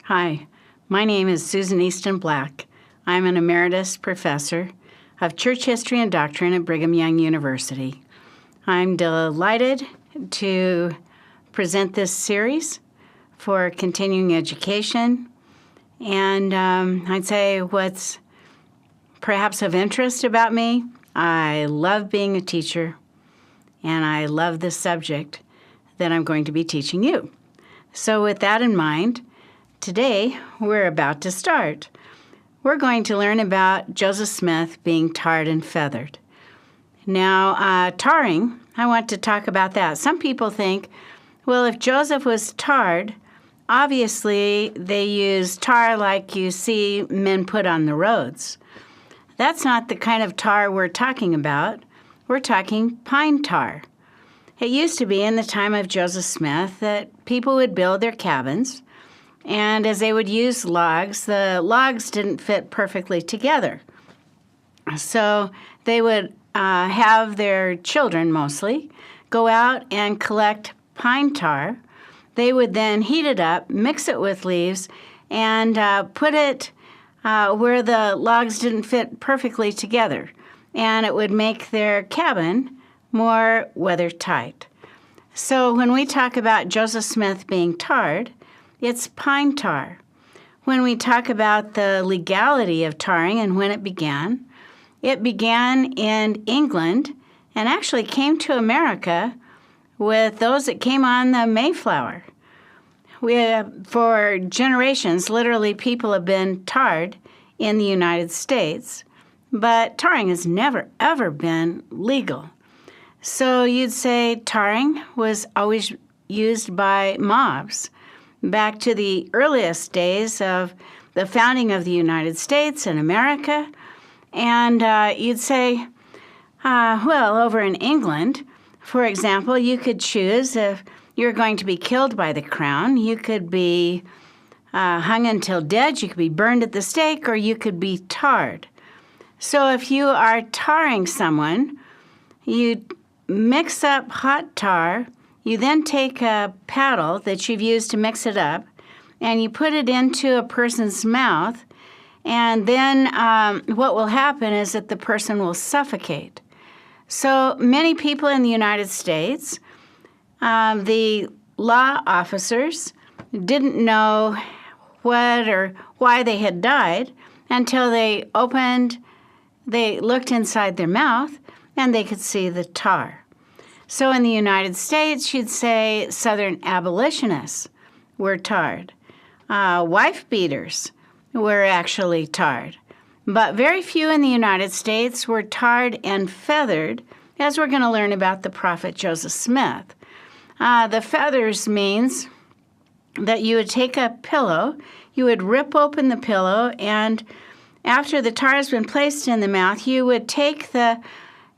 Hi, my name is Susan Easton Black. I'm an emeritus professor of church history and doctrine at Brigham Young University. I'm delighted to present this series for continuing education. And I'd say what's perhaps of interest about me, I love being a teacher, and I love this subject that I'm going to be teaching you. So with that in mind, today we're about to start. We're going to learn about Joseph Smith being tarred and feathered. Now, tarring, I want to talk about that. Some people think, well, if Joseph was tarred, obviously they used tar like you see men put on the roads. That's not the kind of tar we're talking about. We're talking pine tar. It used to be in the time of Joseph Smith that people would build their cabins, and as they would use logs, the logs didn't fit perfectly together. So they would have their children mostly go out and collect pine tar. They would then heat it up, mix it with leaves, and put it where the logs didn't fit perfectly together. And it would make their cabin more weather-tight. So when we talk about Joseph Smith being tarred, it's pine tar. When we talk about the legality of tarring and when it began in England and actually came to America with those that came on the Mayflower. For generations, literally, people have been tarred in the United States, but tarring has never, ever been legal. So you'd say tarring was always used by mobs back to the earliest days of the founding of the United States and America. And you'd say, over in England, for example, you could choose if you're going to be killed by the crown. You could be hung until dead, you could be burned at the stake, or you could be tarred. So if you are tarring someone, you mix up hot tar. You then take a paddle that you've used to mix it up, and you put it into a person's mouth, and then what will happen is that the person will suffocate. So many people in the United States, the law officers didn't know what or why they had died until they looked inside their mouth, and they could see the tar. So in the United States, you'd say Southern abolitionists were tarred. Wife beaters were actually tarred. But very few in the United States were tarred and feathered, as we're going to learn about the prophet Joseph Smith. The feathers means that you would take a pillow, you would rip open the pillow, and after the tar has been placed in the mouth, you would take the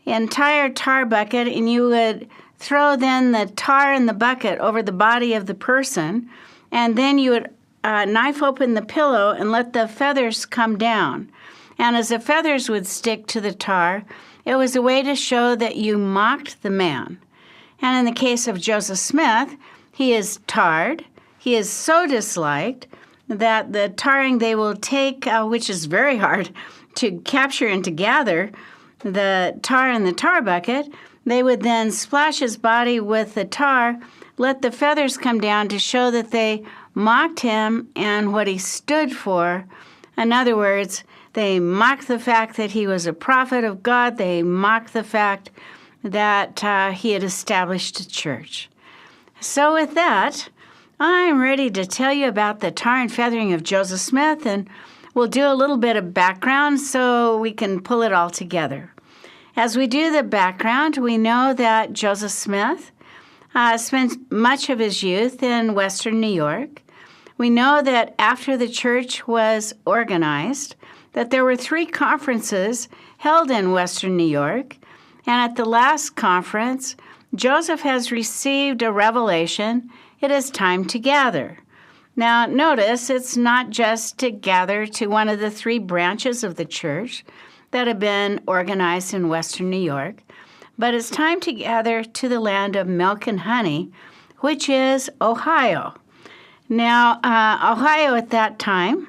entire tar bucket and you would throw then the tar in the bucket over the body of the person, and then you would knife open the pillow and let the feathers come down. And as the feathers would stick to the tar, it was a way to show that you mocked the man. And in the case of Joseph Smith, he is tarred. He is so disliked that the tarring they will take, which is very hard to capture and to gather, the tar in the tar bucket, they would then splash his body with the tar, let the feathers come down to show that they mocked him and what he stood for. In other words, they mocked the fact that he was a prophet of God. They mocked the fact that he had established a church. So with that, I'm ready to tell you about the tar and feathering of Joseph Smith, and we'll do a little bit of background so we can pull it all together. As we do the background, we know that Joseph Smith spent much of his youth in Western New York. We know that after the church was organized, that there were 3 conferences held in Western New York, and at the last conference, Joseph has received a revelation. It is time to gather. Now, notice it's not just to gather to one of the 3 branches of the church that have been organized in Western New York, but it's time to gather to the land of milk and honey, which is Ohio. Now, Ohio at that time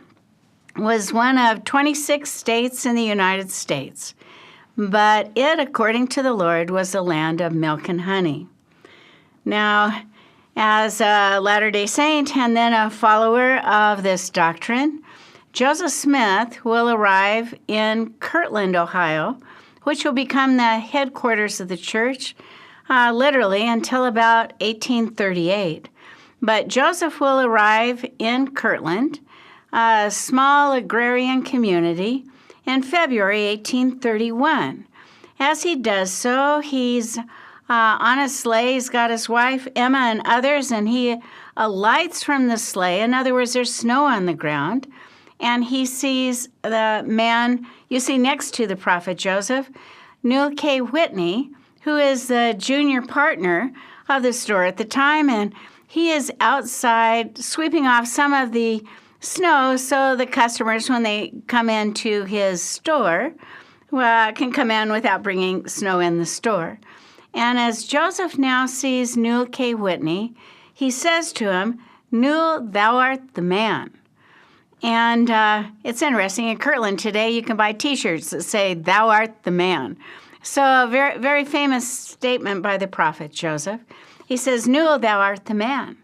was one of 26 states in the United States, but it, according to the Lord, was a land of milk and honey. Now, as a Latter-day Saint and then a follower of this doctrine, Joseph Smith will arrive in Kirtland, Ohio, which will become the headquarters of the church, literally until about 1838. But Joseph will arrive in Kirtland, a small agrarian community, in February 1831. As he does so, he's on a sleigh. He's got his wife, Emma, and others, and he alights from the sleigh. In other words, there's snow on the ground, and he sees the man you see next to the prophet Joseph, Newell K. Whitney, who is the junior partner of the store at the time, and he is outside sweeping off some of the snow so the customers, when they come into his store, can come in without bringing snow in the store. And as Joseph now sees Newell K. Whitney, he says to him, "Newell, thou art the man." And it's interesting. In Kirtland today, you can buy T-shirts that say, "Thou art the man." So a very, very famous statement by the prophet Joseph. He says, "Newell, thou art the man."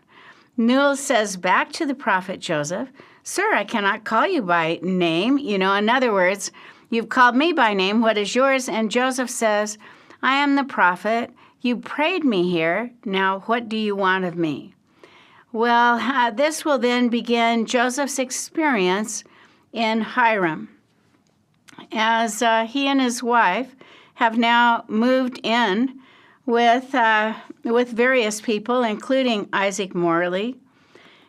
Newell says back to the prophet Joseph, "Sir, I cannot call you by name." In other words, you've called me by name. What is yours? And Joseph says, "I am the prophet. You prayed me here. Now, what do you want of me?" Well, this will then begin Joseph's experience in Hiram, as he and his wife have now moved in with various people, including Isaac Morley.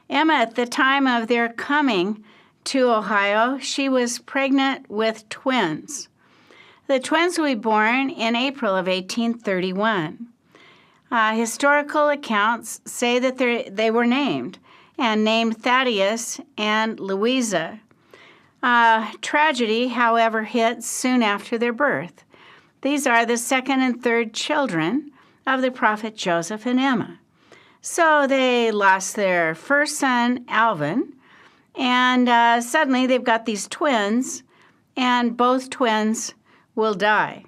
Emma, at the time of their coming to Ohio, she was pregnant with twins. The twins will be born in April of 1831. Historical accounts say that they were named Thaddeus and Louisa. Tragedy, however, hit soon after their birth. These are the second and third children of the prophet Joseph and Emma. So they lost their first son, Alvin, and suddenly they've got these twins, and both twins will die.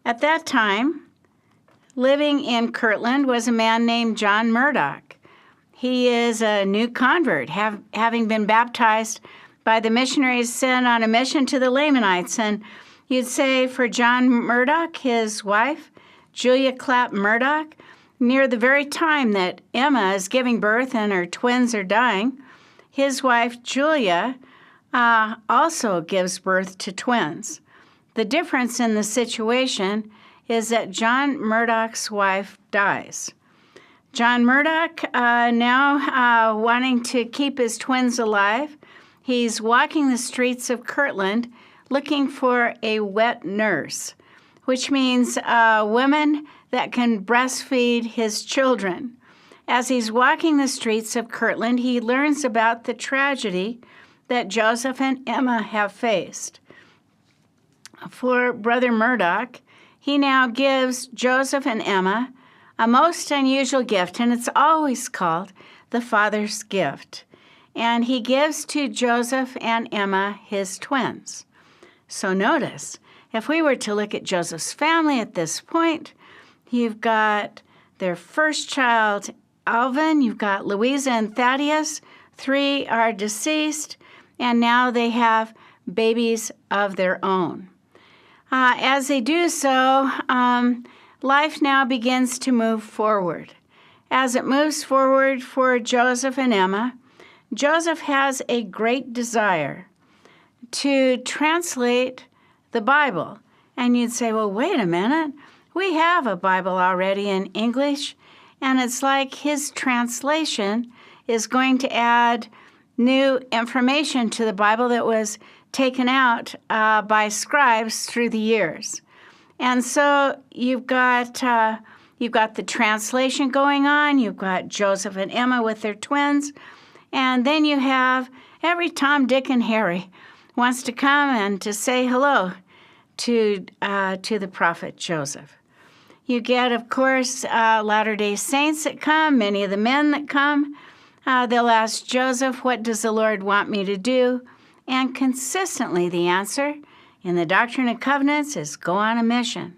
At that time, living in Kirtland was a man named John Murdoch. He is a new convert, having been baptized by the missionaries sent on a mission to the Lamanites. And you'd say for John Murdoch, his wife, Julia Clapp Murdoch, near the very time that Emma is giving birth and her twins are dying, his wife, Julia, also gives birth to twins. The difference in the situation is that John Murdoch's wife dies. John Murdoch, now wanting to keep his twins alive, he's walking the streets of Kirtland looking for a wet nurse, which means a woman that can breastfeed his children. As he's walking the streets of Kirtland, he learns about the tragedy that Joseph and Emma have faced. For Brother Murdoch, he now gives Joseph and Emma a most unusual gift, and it's always called the Father's gift. And he gives to Joseph and Emma his twins. So notice, if we were to look at Joseph's family at this point, you've got their first child, Alvin, you've got Louisa and Thaddeus, 3 are deceased, and now they have babies of their own. As they do so, life now begins to move forward. As it moves forward for Joseph and Emma, Joseph has a great desire to translate the Bible. And you'd say, well, wait a minute. We have a Bible already in English, and it's like his translation is going to add new information to the Bible that was taken out by scribes through the years. And so you've got the translation going on, you've got Joseph and Emma with their twins, and then you have every Tom, Dick, and Harry wants to come and to say hello to the prophet Joseph. You get, of course, Latter-day Saints that come, many of the men that come. They'll ask Joseph, what does the Lord want me to do? And consistently the answer in the Doctrine and Covenants is go on a mission.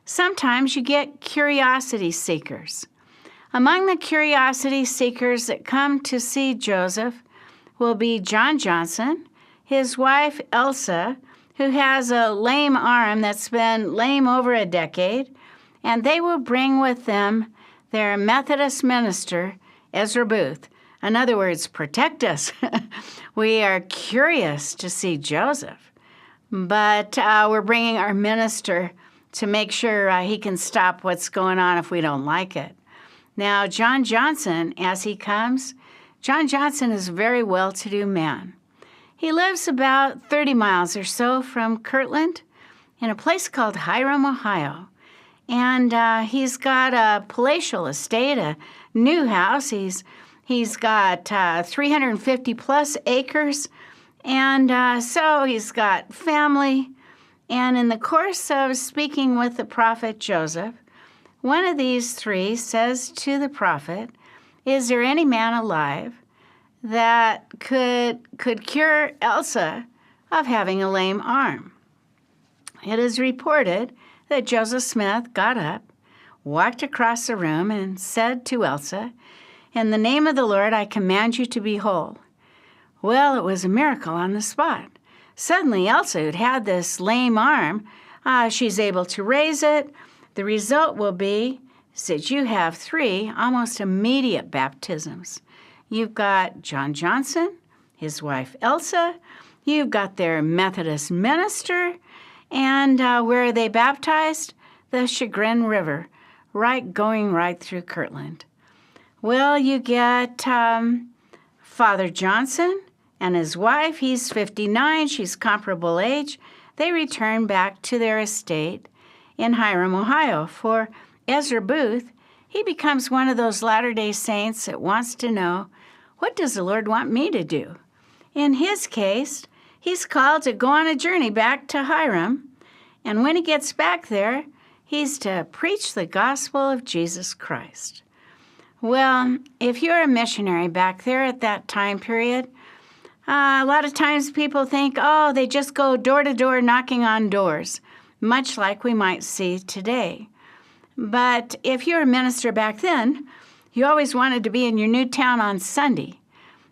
Sometimes you get curiosity seekers. Among the curiosity seekers that come to see Joseph will be John Johnson, his wife Elsa, who has a lame arm that's been lame over a decade, and they will bring with them their Methodist minister, Ezra Booth. In other words, protect us. We are curious to see Joseph, but we're bringing our minister to make sure he can stop what's going on if we don't like it. Now, John Johnson, as he comes, John Johnson is a very well-to-do man. He lives about 30 miles or so from Kirtland in a place called Hiram, Ohio. And he's got a palatial estate, a new house. He's got 350-plus acres, and so he's got family. And in the course of speaking with the prophet Joseph, one of these three says to the prophet, is there any man alive that could cure Elsa of having a lame arm? It is reported that Joseph Smith got up, walked across the room, and said to Elsa, in the name of the Lord, I command you to be whole. Well, it was a miracle on the spot. Suddenly, Elsa, who'd had this lame arm, she's able to raise it. The result will be that you have 3 almost immediate baptisms. You've got John Johnson, his wife Elsa, you've got their Methodist minister, and where are they baptized? The Chagrin River, going right through Kirtland. Well, you get Father Johnson and his wife. He's 59. She's comparable age. They return back to their estate in Hiram, Ohio. For Ezra Booth, he becomes one of those Latter-day Saints that wants to know, what does the Lord want me to do? In his case, he's called to go on a journey back to Hiram, and when he gets back there, he's to preach the gospel of Jesus Christ. Well, if you're a missionary back there at that time period, a lot of times people think, oh, they just go door to door knocking on doors, much like we might see today. But if you're a minister back then, you always wanted to be in your new town on Sunday,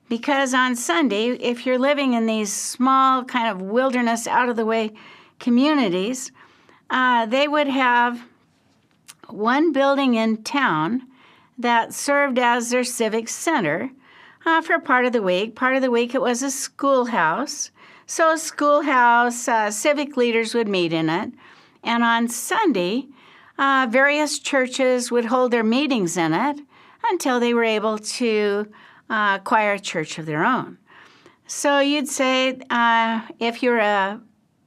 because on Sunday, if you're living in these small kind of wilderness, out-of-the-way communities, they would have one building in town that served as their civic center for part of the week. Part of the week it was a schoolhouse. So a schoolhouse, civic leaders would meet in it. And on Sunday, various churches would hold their meetings in it until they were able to acquire a church of their own. So you'd say, if you're a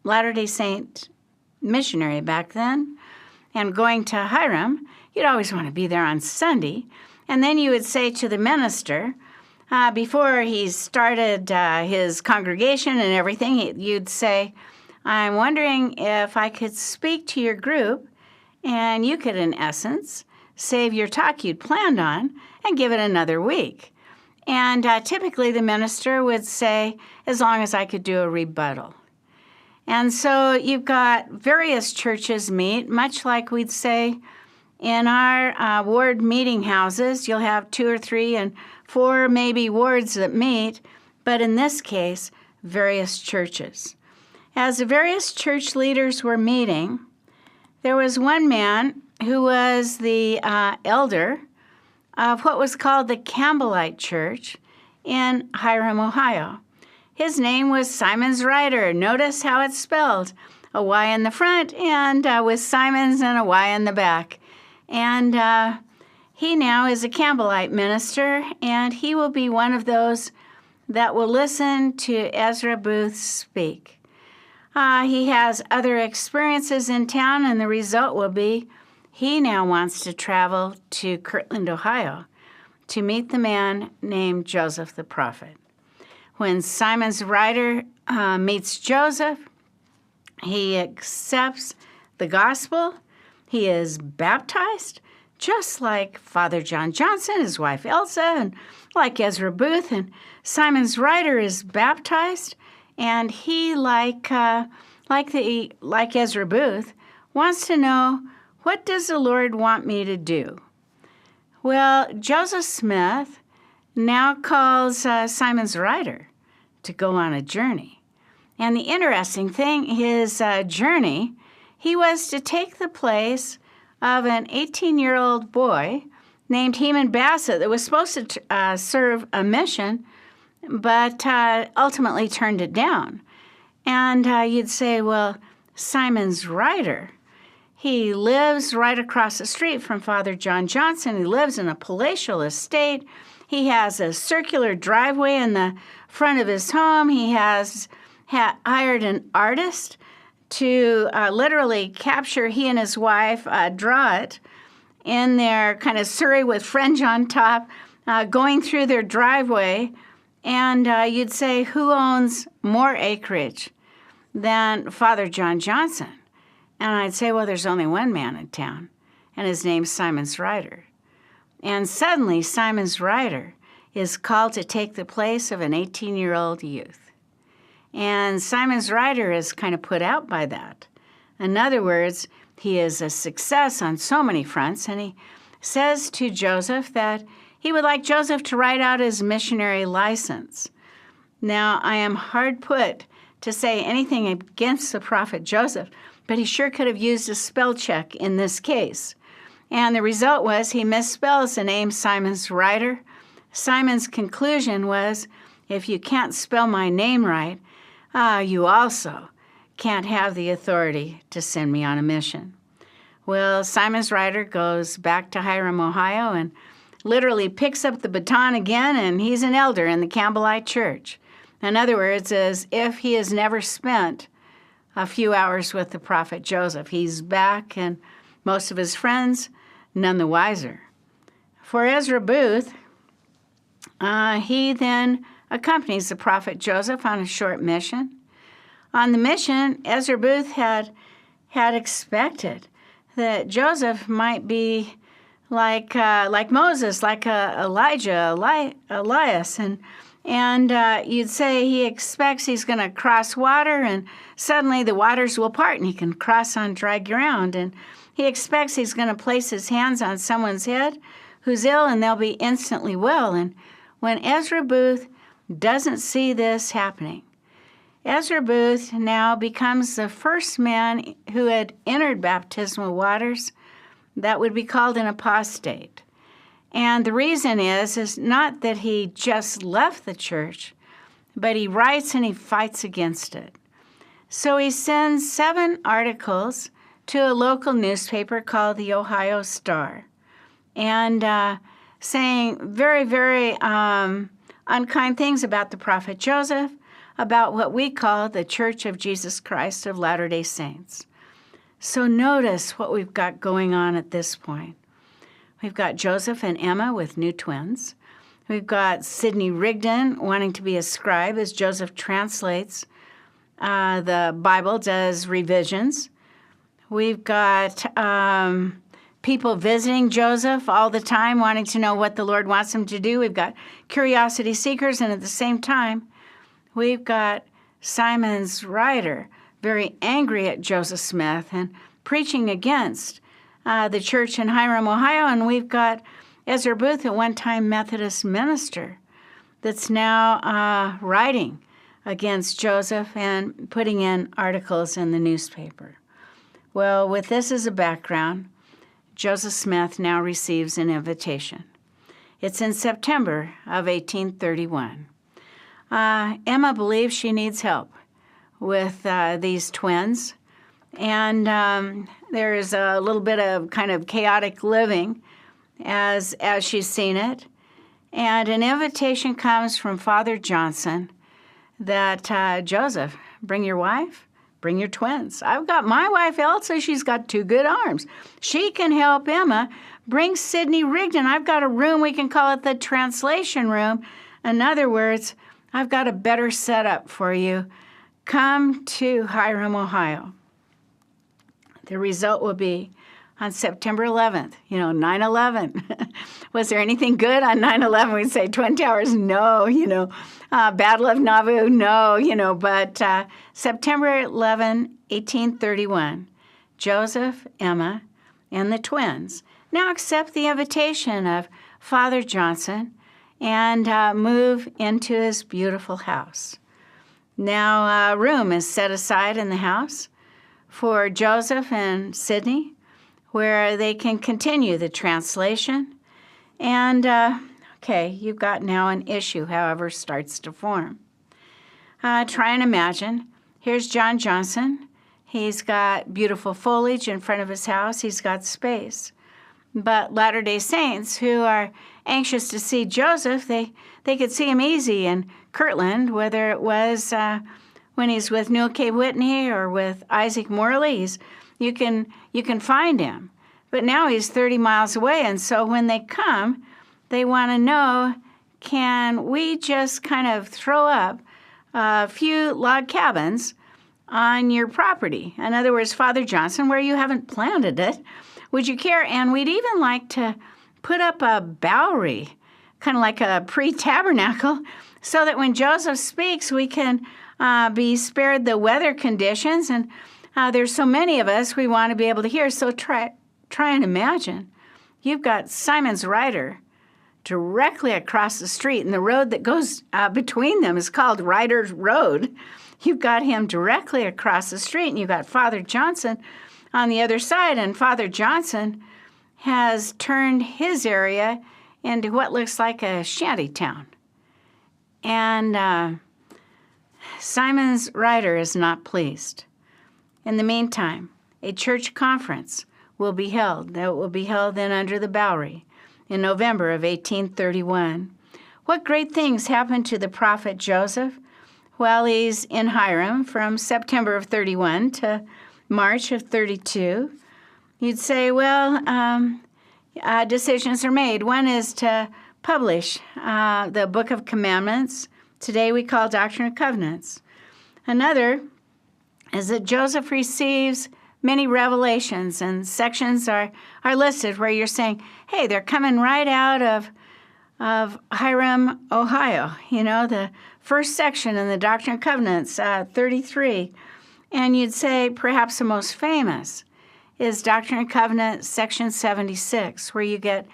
Latter-day Saint missionary back then and going to Hiram, you'd always want to be there on Sunday. And then you would say to the minister, before he started his congregation and everything, you'd say, I'm wondering if I could speak to your group, and you could, in essence, save your talk you'd planned on and give it another week. And typically the minister would say, as long as I could do a rebuttal. And so you've got various churches meet, much like we'd say in our ward meeting houses. You'll have 2 or 3 and 4 maybe wards that meet, but in this case, various churches. As the various church leaders were meeting, there was one man who was the elder of what was called the Campbellite Church in Hiram, Ohio. His name was Simon's Rider. Notice how it's spelled, a Y in the front and with Simon's and a Y in the back. And he now is a Campbellite minister, and he will be one of those that will listen to Ezra Booth speak. He has other experiences in town, and the result will be he now wants to travel to Kirtland, Ohio, to meet the man named Joseph the prophet. When Simon's Rider meets Joseph, he accepts the gospel. He is baptized. just like Father John Johnson, his wife Elsa, and like Ezra Booth. And Simon's Ryder is baptized, and he, like Ezra Booth, wants to know, what does the Lord want me to do? Well, Joseph Smith now calls Simon's Ryder to go on a journey. And the interesting thing, his journey, he was to take the place of an 18-year-old boy named Heman Bassett that was supposed to serve a mission, but ultimately turned it down. And you'd say, well, Simon's Ryder, he lives right across the street from Father John Johnson. He lives in a palatial estate. He has a circular driveway in the front of his home. He has hired an artist to literally capture he and his wife, draw it in their kind of surrey with fringe on top, going through their driveway. And you'd say, who owns more acreage than Father John Johnson? And I'd say, well, there's only one man in town, and his name's Simon's Ryder. And suddenly, Simon's Ryder is called to take the place of an 18-year-old youth. And Simon's Ryder is kind of put out by that. In other words, he is a success on so many fronts, and he says to Joseph that he would like Joseph to write out his missionary license. Now, I am hard put to say anything against the prophet Joseph, but he sure could have used a spell check in this case. And the result was he misspells the name Simon's Ryder. Simon's conclusion was, if you can't spell my name right, you also can't have the authority to send me on a mission. Well, Simon's Ryder goes back to Hiram, Ohio, and literally picks up the baton again, and he's an elder in the Campbellite church. In other words, as if he has never spent a few hours with the prophet Joseph. He's back, and most of his friends none the wiser. For Ezra Booth, he then accompanies the prophet Joseph on a short mission. On the mission, Ezra Booth had expected that Joseph might be like Moses, like Elijah, Elias, and you'd say he expects he's going to cross water, and suddenly the waters will part, and he can cross on dry ground. And he expects he's going to place his hands on someone's head who's ill, and they'll be instantly well. And when Ezra Booth doesn't see this happening, Ezra Booth now becomes the first man who had entered baptismal waters that would be called an apostate. And the reason is not that he just left the church, but he writes and he fights against it. So he sends 7 articles to a local newspaper called the Ohio Star, and saying very, very unkind things about the prophet Joseph, about what we call the Church of Jesus Christ of Latter-day Saints. So notice what we've got going on at this point. We've got Joseph and Emma with new twins. We've got Sidney Rigdon wanting to be a scribe as Joseph translates the Bible, does revisions. We've got people visiting Joseph all the time, wanting to know what the Lord wants him to do. We've got curiosity seekers, and at the same time, we've got Simon's Ryder very angry at Joseph Smith and preaching against the church in Hiram, Ohio. And we've got Ezra Booth, at one time Methodist minister, that's now writing against Joseph and putting in articles in the newspaper. Well, with this as a background, Joseph Smith now receives an invitation. It's in September of 1831. Emma believes she needs help with these twins, and there's a little bit of kind of chaotic living as she's seen it. And an invitation comes from Father Johnson that, Joseph, bring your wife, bring your twins. I've got my wife, Elsa. She's got 2 good arms. She can help Emma. Bring Sidney Rigdon. I've got a room, we can call it the translation room. In other words, I've got a better setup for you. Come to Hiram, Ohio. The result will be on September 11th, 9/11. Was there anything good on 9/11? We'd say Twin Towers, no, Battle of Nauvoo, no, but September 11, 1831, Joseph, Emma, and the twins now accept the invitation of Father Johnson and move into his beautiful house. Now, a room is set aside in the house for Joseph and Sidney, where they can continue the translation. And, you've got now an issue, however, starts to form. Try and imagine. Here's John Johnson. He's got beautiful foliage in front of his house. He's got space. But Latter-day Saints who are anxious to see Joseph, they could see him easy in Kirtland, whether it was when he's with Newell K. Whitney or with Isaac Morley. You can find him. But now he's 30 miles away, and so when they come, they want to know, can we just kind of throw up a few log cabins on your property? In other words, Father Johnson, where you haven't planted it, would you care? And we'd even like to put up a Bowery, kind of like a pre-tabernacle, so that when Joseph speaks, we can be spared the weather conditions. And there's so many of us, we want to be able to hear. So try and imagine. You've got Simon's Rider directly across the street, and the road that goes between them is called Rider's Road. You've got him directly across the street, and you've got Father Johnson on the other side, and Father Johnson has turned his area into what looks like a shanty town. And Simon's Rider is not pleased. In the meantime, a church conference will be held. That will be held then under the Bowery in November of 1831. What great things happened to the prophet Joseph while he's in Hiram from September of 31 to March of 32. You'd say, decisions are made. One is to publish the Book of Commandments. Today we call Doctrine and Covenants. Another is that Joseph receives many revelations, and sections are listed where you're saying, hey, they're coming right out of Hiram, Ohio. The first section in the Doctrine and Covenants, 33. And you'd say perhaps the most famous is Doctrine and Covenants, section 76, where you get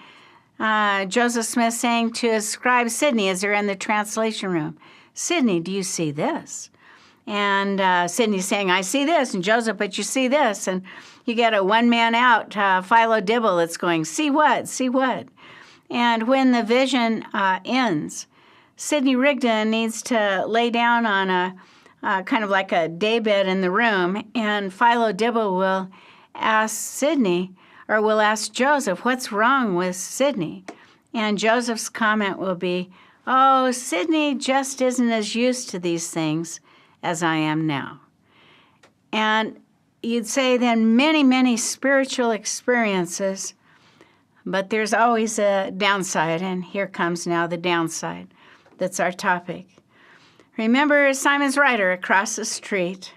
Joseph Smith saying to his scribe Sidney as they're in the translation room, Sidney, do you see this? And Sidney's saying, I see this. And Joseph, but you see this. And you get a one-man out, Philo Dibble, that's going, see what, see what? And when the vision ends, Sidney Rigdon needs to lay down on a kind of like a daybed in the room, and Philo Dibble will ask Sidney, or will ask Joseph, what's wrong with Sidney? And Joseph's comment will be, oh, Sidney just isn't as used to these things as I am now. And you'd say then many, many spiritual experiences, but there's always a downside, and here comes now the downside. That's our topic. Remember Simon's Rider across the street.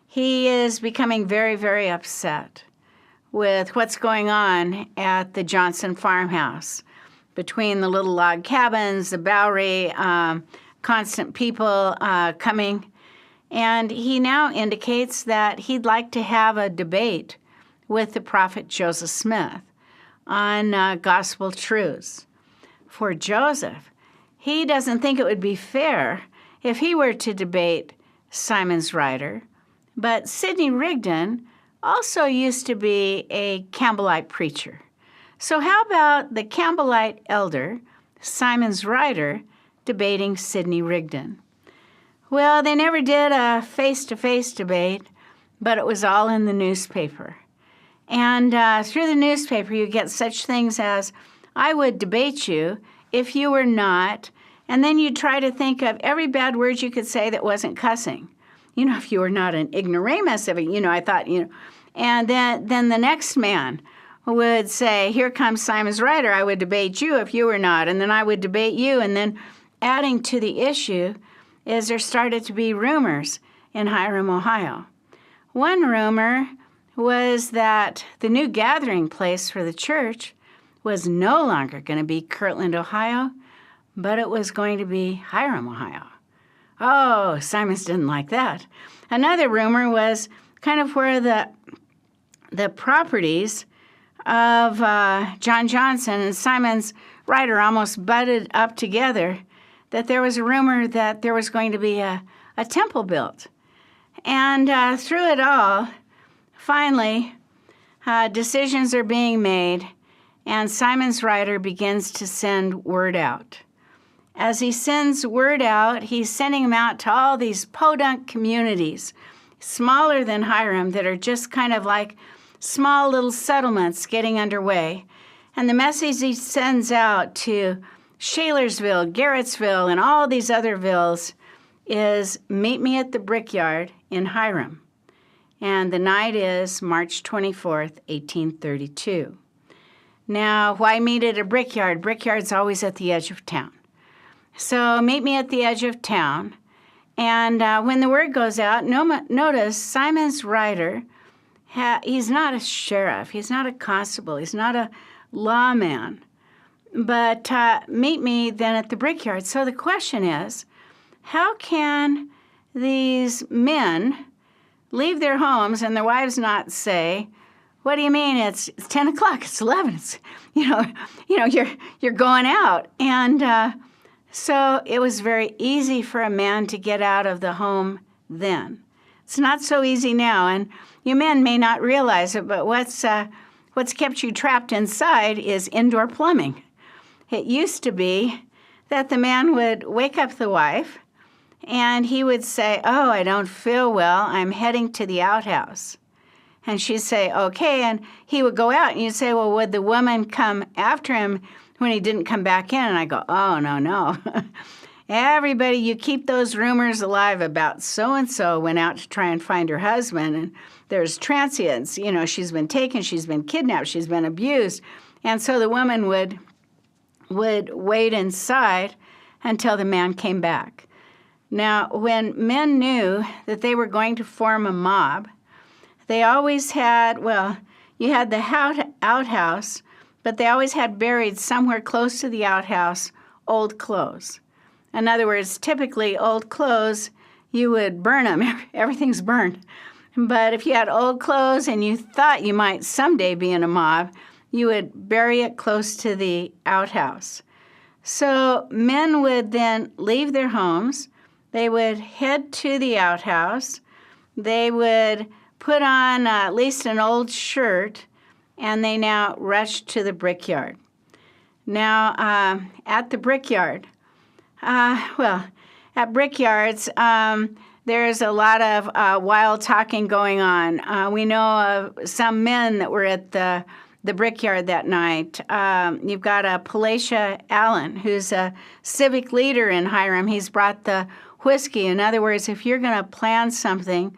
He is becoming very, very upset with what's going on at the Johnson farmhouse, between the little log cabins, the Bowery, constant people coming. And he now indicates that he'd like to have a debate with the prophet Joseph Smith on gospel truths. For Joseph, he doesn't think it would be fair if he were to debate Simon's Rider. But Sidney Rigdon also used to be a Campbellite preacher. So how about the Campbellite elder, Simon's Rider, debating Sidney Rigdon? Well, they never did a face-to-face debate, but it was all in the newspaper. And through the newspaper, you get such things as, I would debate you if you were not, and then you try to think of every bad word you could say that wasn't cussing. If you were not an ignoramus of it, I thought, And then the next man would say, here comes Simon's Rider, I would debate you if you were not, and then I would debate you. And then adding to the issue is there started to be rumors in Hiram, Ohio. One rumor was that the new gathering place for the church was no longer going to be Kirtland, Ohio, but it was going to be Hiram, Ohio. Oh, Simons didn't like that. Another rumor was kind of where the properties of John Johnson and Simons Ryder almost butted up together, that there was a rumor that there was going to be a temple built. And through it all, finally, decisions are being made, and Simons Ryder begins to send word out. As he sends word out, he's sending them out to all these podunk communities, smaller than Hiram, that are just kind of like small little settlements getting underway. And the message he sends out to Shalersville, Garrettsville, and all these other villes is, meet me at the Brickyard in Hiram. And the night is March 24th, 1832. Now, why meet at a brickyard? Brickyard's always at the edge of town. So meet me at the edge of town. And when the word goes out, notice Simons Ryder, he's not a sheriff, he's not a constable, he's not a lawman. But meet me then at the brickyard. So the question is, how can these men leave their homes and their wives not say, what do you mean? It's 10 o'clock, it's 11, it's, you're going out. And so it was very easy for a man to get out of the home then. It's not so easy now, and you men may not realize it, but what's kept you trapped inside is indoor plumbing. It used to be that the man would wake up the wife, and he would say, oh, I don't feel well, I'm heading to the outhouse. And she'd say, okay, and he would go out, and you'd say, well, would the woman come after him when he didn't come back in? And I go, oh, no. Everybody, you keep those rumors alive about so-and-so went out to try and find her husband, and there's transients, she's been taken, she's been kidnapped, she's been abused. And so the woman would wait inside until the man came back. Now, when men knew that they were going to form a mob, they always had, you had the outhouse, but they always had buried somewhere close to the outhouse old clothes. In other words, typically old clothes, you would burn them. Everything's burned. But if you had old clothes and you thought you might someday be in a mob, you would bury it close to the outhouse. So men would then leave their homes. They would head to the outhouse. They would put on at least an old shirt, and they now rushed to the brickyard. Now, at the brickyard, at brickyards, there's a lot of wild talking going on. We know of some men that were at the brickyard that night. You've got Palatia Allen, who's a civic leader in Hiram. He's brought the whiskey. In other words, if you're going to plan something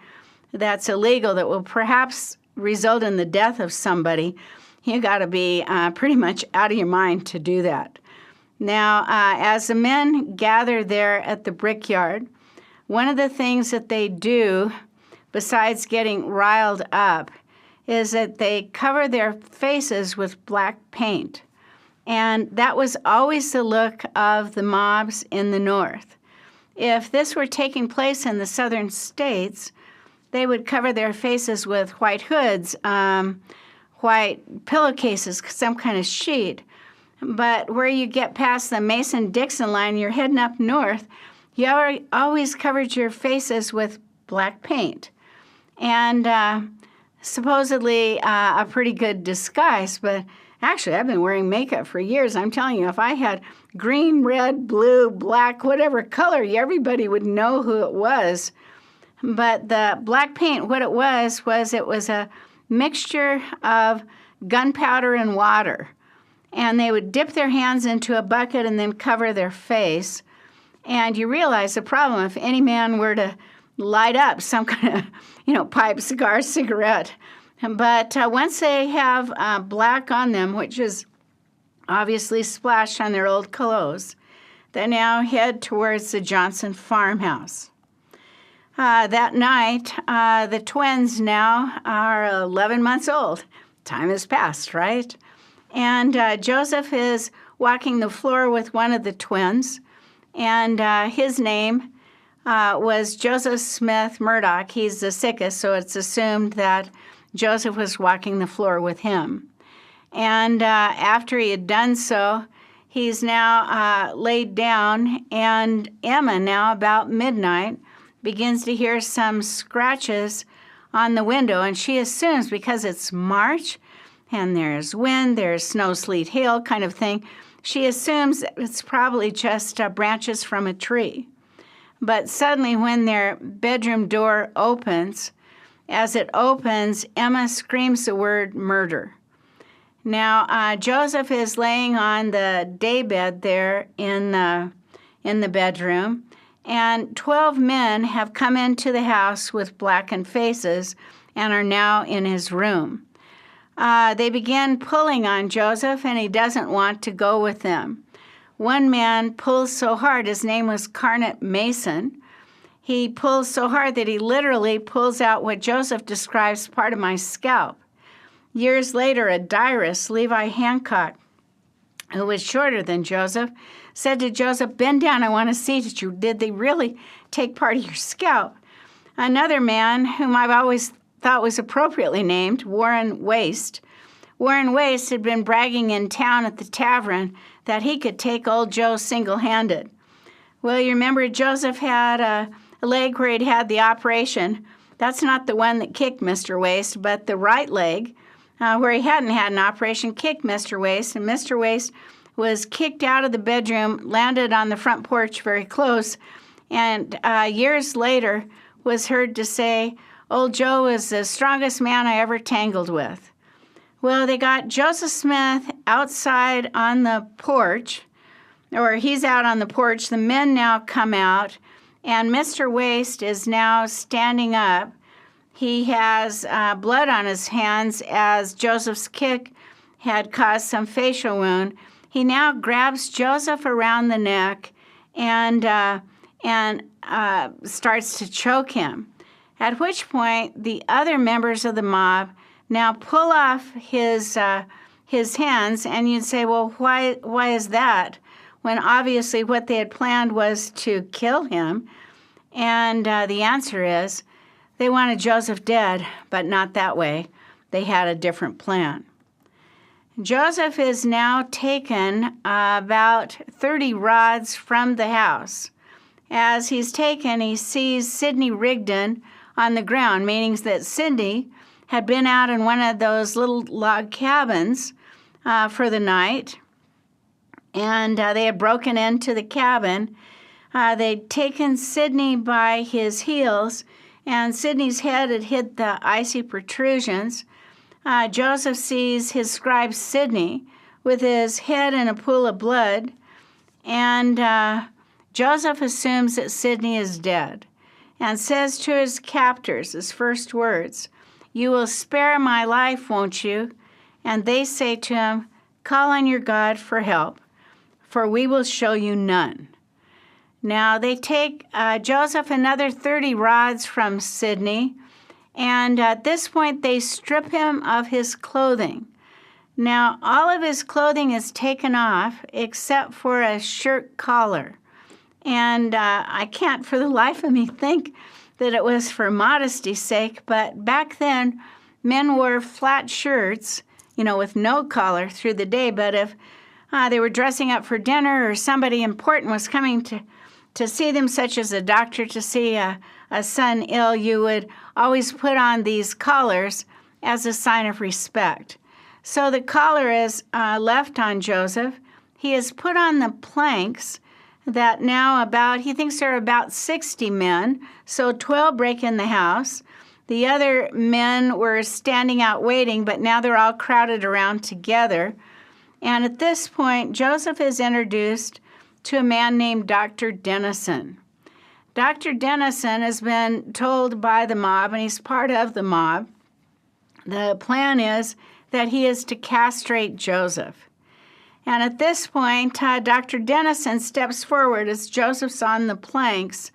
that's illegal that will perhaps result in the death of somebody, you got to be pretty much out of your mind to do that. Now, as the men gather there at the brickyard, one of the things that they do, besides getting riled up, is that they cover their faces with black paint. And that was always the look of the mobs in the North. If this were taking place in the southern states, they would cover their faces with white hoods, white pillowcases, some kind of sheet. But where you get past the Mason-Dixon line, you're heading up north, you always covered your faces with black paint. And supposedly a pretty good disguise, but actually I've been wearing makeup for years. I'm telling you, if I had green, red, blue, black, whatever color, everybody would know who it was. But the black paint, what it was a mixture of gunpowder and water. And they would dip their hands into a bucket and then cover their face. And you realize the problem, if any man were to light up some kind of, pipe, cigar, cigarette. But once they have black on them, which is obviously splashed on their old clothes, they now head towards the Johnson farmhouse. That night, the twins now are 11 months old. Time has passed, right? And Joseph is walking the floor with one of the twins, and his name was Joseph Smith Murdoch. He's the sickest, so it's assumed that Joseph was walking the floor with him. And after he had done so, he's now laid down, and Emma, now about midnight, begins to hear some scratches on the window, and she assumes because it's March and there's wind, there's snow, sleet, hail kind of thing, she assumes it's probably just branches from a tree. But suddenly when their bedroom door opens, as it opens, Emma screams the word murder. Now, Joseph is laying on the daybed there in the bedroom, and 12 men have come into the house with blackened faces and are now in his room. They begin pulling on Joseph, and he doesn't want to go with them. One man pulls so hard, his name was Carnet Mason. He pulls so hard that he literally pulls out what Joseph describes part of my scalp. Years later, a diarist, Levi Hancock, who was shorter than Joseph, said to Joseph, "Bend down, I want to see that you did they really take part of your scalp." Another man, whom I've always thought was appropriately named, Warren Waste. Warren Waste had been bragging in town at the tavern that he could take old Joe single-handed. Well, you remember Joseph had a leg where he'd had the operation. That's not the one that kicked Mr. Waste, but the right leg, where he hadn't had an operation, kicked Mr. Waste, and Mr. Waste was kicked out of the bedroom, landed on the front porch very close, and years later was heard to say, "Old Joe was the strongest man I ever tangled with." Well, they got Joseph Smith outside on the porch, or he's out on the porch. The men now come out, and Mr. Waste is now standing up. He has blood on his hands as Joseph's kick had caused some facial wound. He now grabs Joseph around the neck and starts to choke him, at which point the other members of the mob now pull off his hands, and you'd say, well, why is that? When obviously what they had planned was to kill him. And the answer is they wanted Joseph dead, but not that way. They had a different plan. Joseph is now taken about 30 rods from the house. As he's taken, he sees Sidney Rigdon on the ground, meaning that Sidney had been out in one of those little log cabins for the night, and they had broken into the cabin. They'd taken Sidney by his heels, and Sidney's head had hit the icy protrusions. Joseph sees his scribe Sidney with his head in a pool of blood, and Joseph assumes that Sidney is dead and says to his captors, his first words, "You will spare my life, won't you?" And they say to him, "Call on your God for help, for we will show you none." Now they take Joseph another 30 rods from Sidney, and at this point they strip him of his clothing. Now all of his clothing is taken off except for a shirt collar. And I can't for the life of me think that it was for modesty's sake, but back then men wore flat shirts, with no collar through the day. But if they were dressing up for dinner or somebody important was coming to see them, such as a doctor to see a son ill, you would always put on these collars as a sign of respect. So the collar is left on Joseph. He is put on the planks that now he thinks there are about 60 men, so 12 break in the house. The other men were standing out waiting, but now they're all crowded around together. And at this point, Joseph is introduced to a man named Dr. Dennison. Dr. Dennison has been told by the mob, and he's part of the mob, the plan is that he is to castrate Joseph. And at this point, Dr. Dennison steps forward as Joseph's on the planks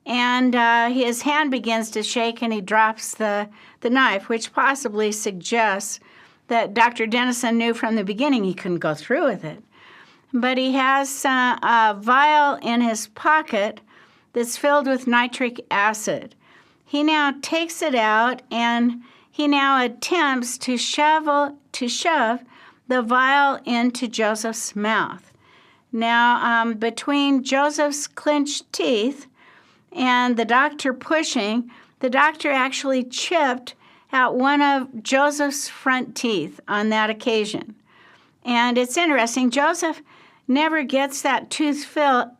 and his hand begins to shake, and he drops the knife, which possibly suggests that Dr. Dennison knew from the beginning he couldn't go through with it. But he has a vial in his pocket that's filled with nitric acid. He now takes it out, and he now attempts to shove the vial into Joseph's mouth. Now, between Joseph's clenched teeth and the doctor pushing, the doctor actually chipped out one of Joseph's front teeth on that occasion. And it's interesting, Joseph never gets that tooth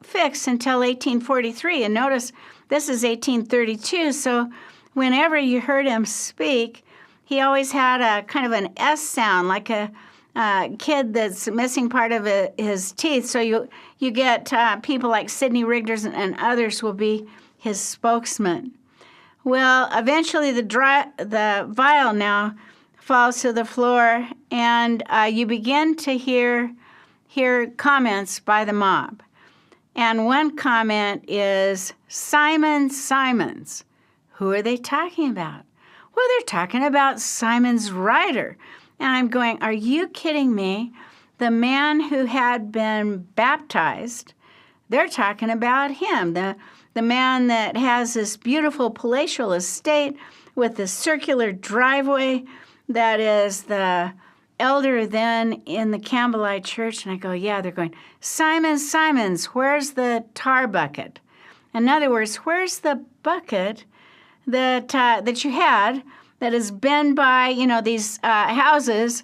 fixed until 1843. And notice this is 1832, so whenever you heard him speak, he always had a kind of an S sound, like a kid that's missing part of his teeth. So you get people like Sidney Rigdon and others will be his spokesman. Well, eventually the vial now falls to the floor, and you begin to hear comments by the mob. And one comment is, "Simon, Simons." Who are they talking about? Well, they're talking about Simon's rider. And I'm going, are you kidding me? The man who had been baptized, they're talking about him. The man that has this beautiful palatial estate with the circular driveway that is the elder then in the Campbellite church. And I go, yeah, they're going, "Simon, Simons, where's the tar bucket?" In other words, where's the bucket that you had that has been by, these houses?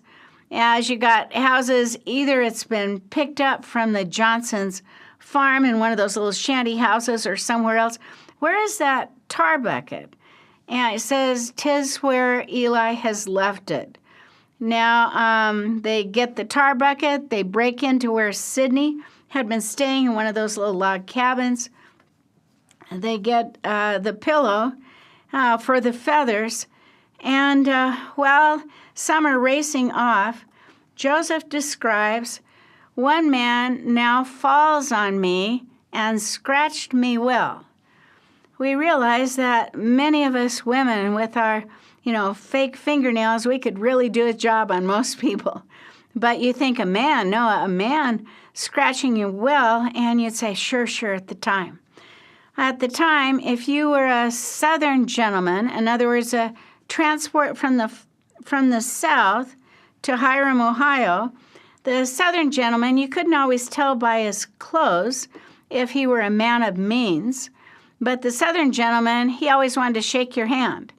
As you got houses, either it's been picked up from the Johnson's farm in one of those little shanty houses or somewhere else. Where is that tar bucket? And it says, "'Tis where Eli has left it." Now, they get the tar bucket. They break into where Sidney had been staying in one of those little log cabins. They get the pillow for the feathers. And while some are racing off, Joseph describes, "One man now falls on me and scratched me well." We realize that many of us women with our, fake fingernails, we could really do a job on most people. But you think a man scratching you well, and you'd say, sure, at the time. At the time, if you were a Southern gentleman, in other words, a transport from the South to Hiram, Ohio, the Southern gentleman, you couldn't always tell by his clothes if he were a man of means. But the Southern gentleman, he always wanted to shake your hand.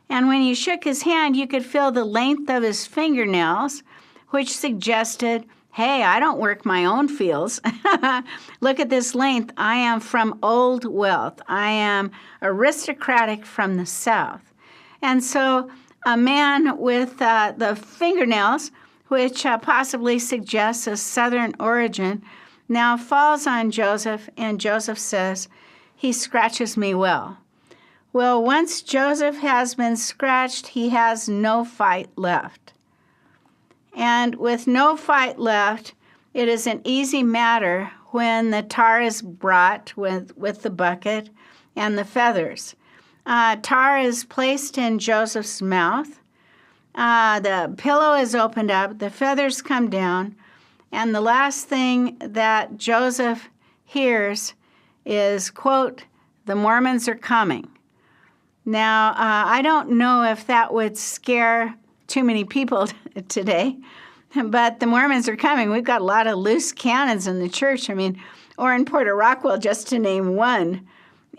And when you shook his hand, you could feel the length of his fingernails, which suggested, hey, I don't work my own fields. Look at this length. I am from old wealth. I am aristocratic from the South. And so a man with the fingernails, which possibly suggests a Southern origin, now falls on Joseph, and Joseph says, "He scratches me well." Well, once Joseph has been scratched, he has no fight left. And with no fight left, it is an easy matter when the tar is brought with the bucket and the feathers. Tar is placed in Joseph's mouth. The pillow is opened up. The feathers come down. And the last thing that Joseph hears is, quote, "The Mormons are coming." Now, I don't know if that would scare too many people today, but the Mormons are coming. We've got a lot of loose cannons in the church, or in Puerto Rockwell, just to name one.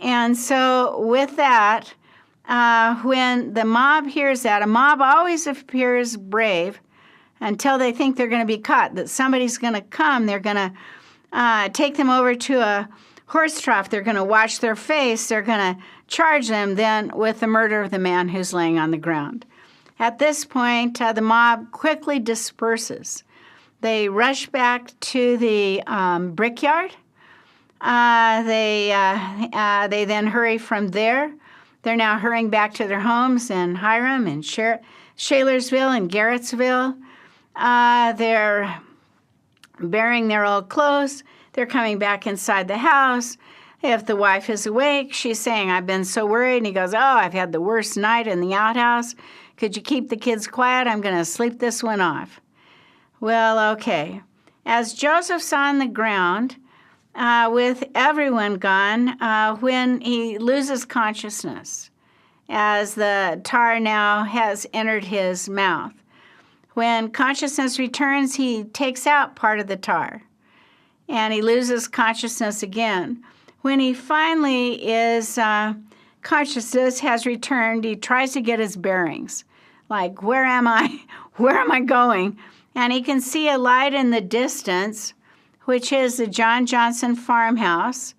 And so with that, when the mob hears that, a mob always appears brave until they think they're going to be caught, that somebody's going to come. They're going to take them over to a horse trough. They're going to wash their face. They're going to charge them then with the murder of the man who's laying on the ground. At this point, the mob quickly disperses. They rush back to the brickyard. They then hurry from there. They're now hurrying back to their homes in Hiram and Shalersville and Garrettsville. They're burying their old clothes. They're coming back inside the house. If the wife is awake, she's saying, I've been so worried. And he goes, oh, I've had the worst night in the outhouse. Could you keep the kids quiet? I'm going to sleep this one off. Well, okay. As Joseph's on the ground, with everyone gone, when he loses consciousness, as the tar now has entered his mouth. When consciousness returns, he takes out part of the tar, and he loses consciousness again. When he finally is, consciousness has returned, he tries to get his bearings. Like, where am I? Where am I going? And he can see a light in the distance, which is the John Johnson farmhouse.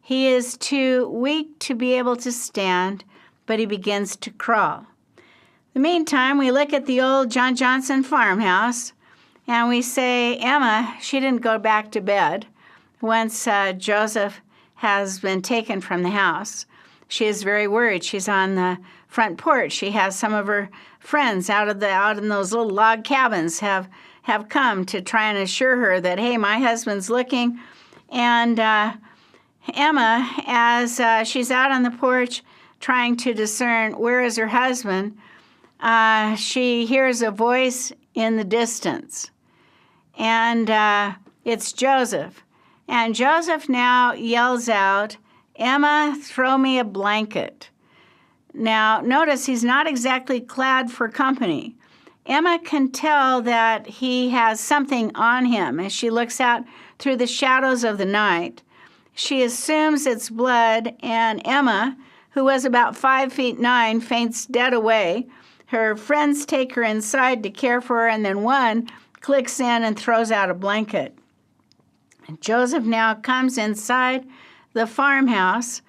He is too weak to be able to stand, but he begins to crawl. In the meantime, we look at the old John Johnson farmhouse, and we say, Emma, she didn't go back to bed once Joseph has been taken from the house. She is very worried. She's on the front porch. She has some of her friends out in those little log cabins have come to try and assure her that, hey, my husband's looking. And Emma, as she's out on the porch trying to discern where is her husband, she hears a voice in the distance. And it's Joseph. And Joseph now yells out, Emma, throw me a blanket. Now, notice he's not exactly clad for company. Emma can tell that he has something on him as she looks out through the shadows of the night. She assumes it's blood, and Emma, who was about 5'9", faints dead away. Her friends take her inside to care for her, and then one clicks in and throws out a blanket. And Joseph now comes inside the farmhouse.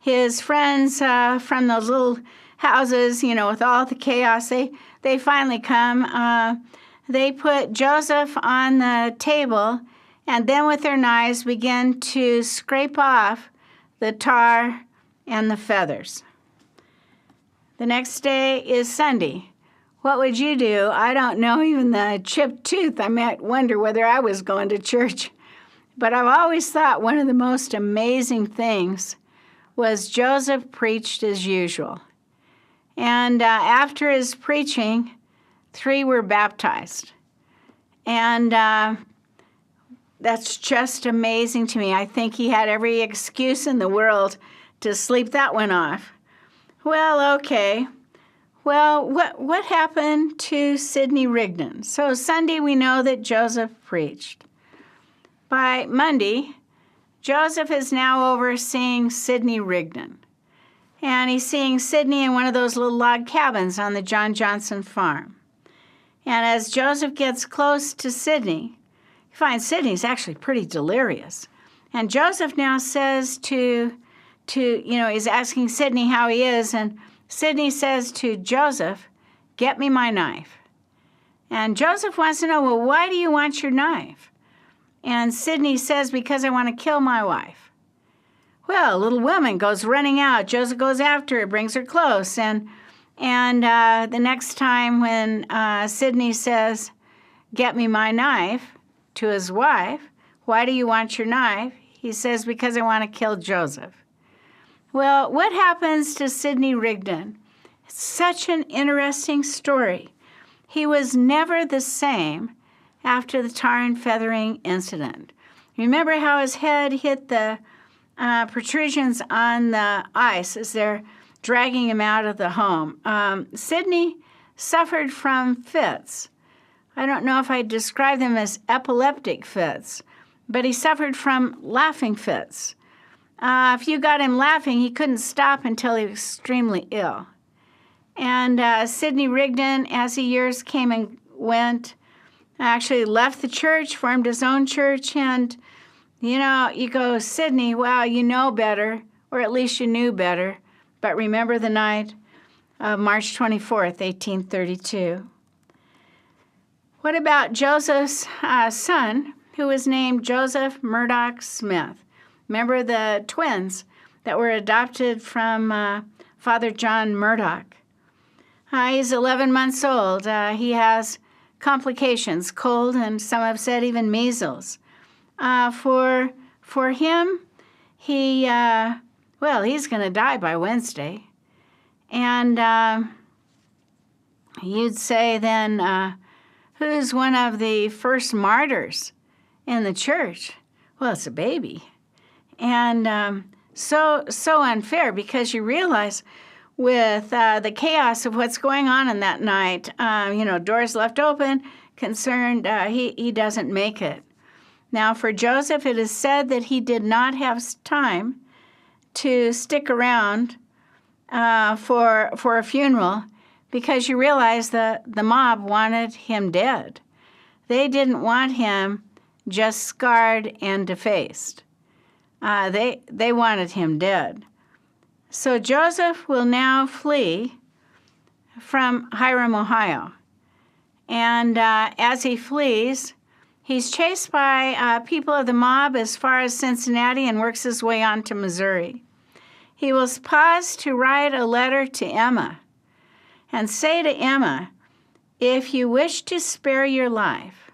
His friends from those little houses, with all the chaos, they finally come. They put Joseph on the table, and then with their knives begin to scrape off the tar and the feathers. The next day is Sunday. What would you do? I don't know, even the chipped tooth, I might wonder whether I was going to church. But I've always thought one of the most amazing things was Joseph preached as usual. And after his preaching, 3 were baptized. And that's just amazing to me. I think he had every excuse in the world to sleep that one off. Well, okay. Well, what happened to Sidney Rigdon? So Sunday we know that Joseph preached. By Monday, Joseph is now overseeing Sidney Rigdon. And he's seeing Sidney in one of those little log cabins on the John Johnson farm. And as Joseph gets close to Sidney, he finds Sidney's actually pretty delirious. And Joseph now says he's asking Sidney how he is, and Sidney says to Joseph, get me my knife. And Joseph wants to know, well, why do you want your knife? And Sidney says, because I want to kill my wife. Well, a little woman goes running out. Joseph goes after her, brings her close. And the next time when Sidney says, get me my knife, to his wife, why do you want your knife? He says, because I want to kill Joseph. Well, what happens to Sidney Rigdon? It's such an interesting story. He was never the same after the tar and feathering incident. Remember how his head hit the protrusions on the ice as they're dragging him out of the home. Sidney suffered from fits. I don't know if I'd describe them as epileptic fits, but he suffered from laughing fits. If you got him laughing, he couldn't stop until he was extremely ill. And Sidney Rigdon, as the years came and went, actually left the church, formed his own church, and, you go, Sidney, wow, you know better, or at least you knew better, but remember the night of March 24th, 1832. What about Joseph's son, who was named Joseph Murdoch Smith? Remember the twins that were adopted from Father John Murdoch? He's 11 months old. He has complications, cold, and some have said even measles. For him, he's going to die by Wednesday. And you'd say then, who's one of the first martyrs in the church? Well, it's a baby. And so unfair, because you realize with the chaos of what's going on in that night, doors left open, concerned he doesn't make it. Now, for Joseph, it is said that he did not have time to stick around for a funeral, because you realize the mob wanted him dead. They didn't want him just scarred and defaced. They wanted him dead. So Joseph will now flee from Hiram, Ohio. And as he flees, he's chased by people of the mob as far as Cincinnati and works his way on to Missouri. He will pause to write a letter to Emma and say to Emma, if you wish to spare your life,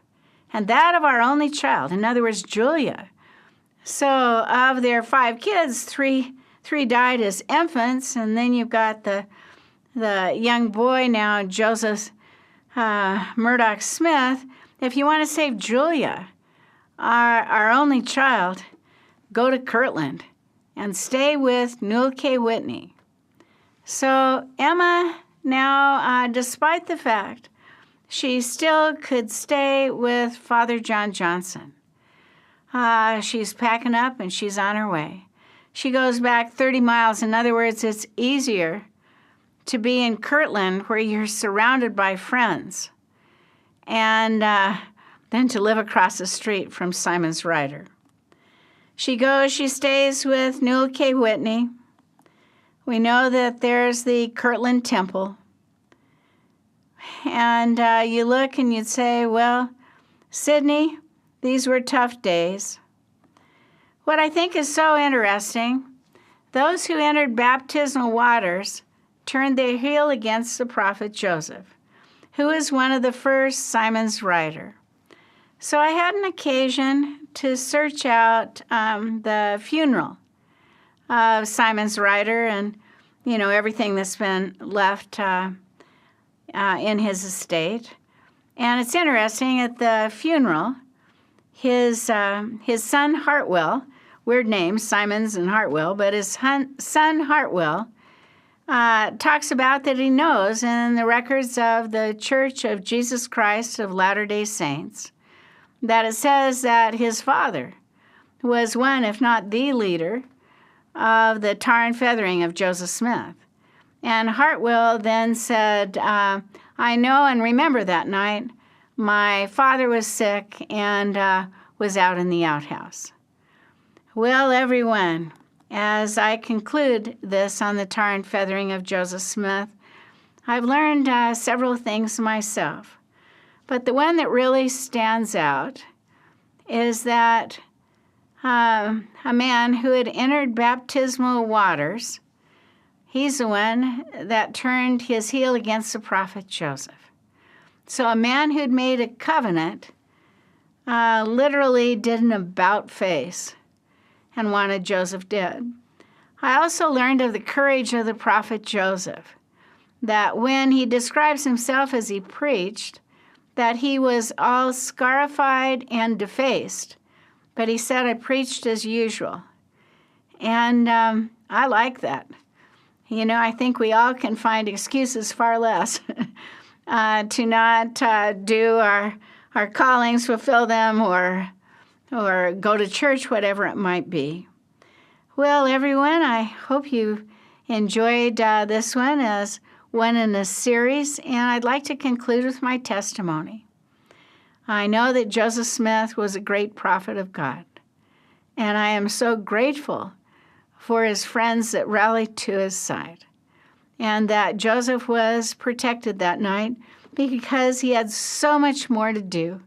and that of our only child, in other words, Julia. So of their 5 kids, three died as infants, and then you've got the young boy now, Joseph Murdoch Smith. If you want to save Julia, our only child, go to Kirtland and stay with Newell K. Whitney. So Emma now, despite the fact she still could stay with Father John Johnson, she's packing up and she's on her way. She goes back 30 miles. In other words, it's easier to be in Kirtland, where you're surrounded by friends, and than to live across the street from Simon's Rider. She stays with Newell K. Whitney. We know that there's the Kirtland Temple. And you look and you'd say, well, Sydney, these were tough days. What I think is so interesting, those who entered baptismal waters turned their heel against the prophet Joseph, who is one of the first Simon's Rider. So I had an occasion to search out the funeral of Simon's Rider and, everything that's been left in his estate. And it's interesting, at the funeral, his son Hartwell, weird names, Simons and Hartwell, but his son Hartwell talks about that he knows in the records of the Church of Jesus Christ of Latter-day Saints that it says that his father was one, if not the leader, of the tar and feathering of Joseph Smith. And Hartwell then said, I know and remember that night my father was sick and was out in the outhouse. Well, everyone, as I conclude this on the tar and feathering of Joseph Smith, I've learned several things myself. But the one that really stands out is that a man who had entered baptismal waters, he's the one that turned his heel against the prophet Joseph. So a man who'd made a covenant literally did an about-face and wanted Joseph dead. I also learned of the courage of the prophet Joseph, that when he describes himself as he preached, that he was all scarified and defaced, but he said, I preached as usual. And I like that. I think we all can find excuses, far less, to not do our callings, fulfill them, or go to church, whatever it might be. Well, everyone, I hope you enjoyed this one as one in a series, and I'd like to conclude with my testimony. I know that Joseph Smith was a great prophet of God, and I am so grateful for his friends that rallied to his side, and that Joseph was protected that night because he had so much more to do.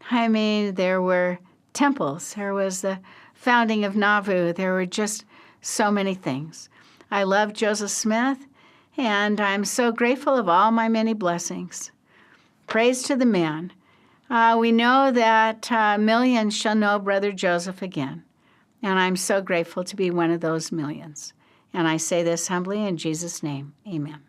I mean, there were temples, there was the founding of Nauvoo, there were just so many things. I love Joseph Smith, and I'm so grateful of all my many blessings. Praise to the man. We know that millions shall know Brother Joseph again. And I'm so grateful to be one of those millions. And I say this humbly in Jesus' name. Amen.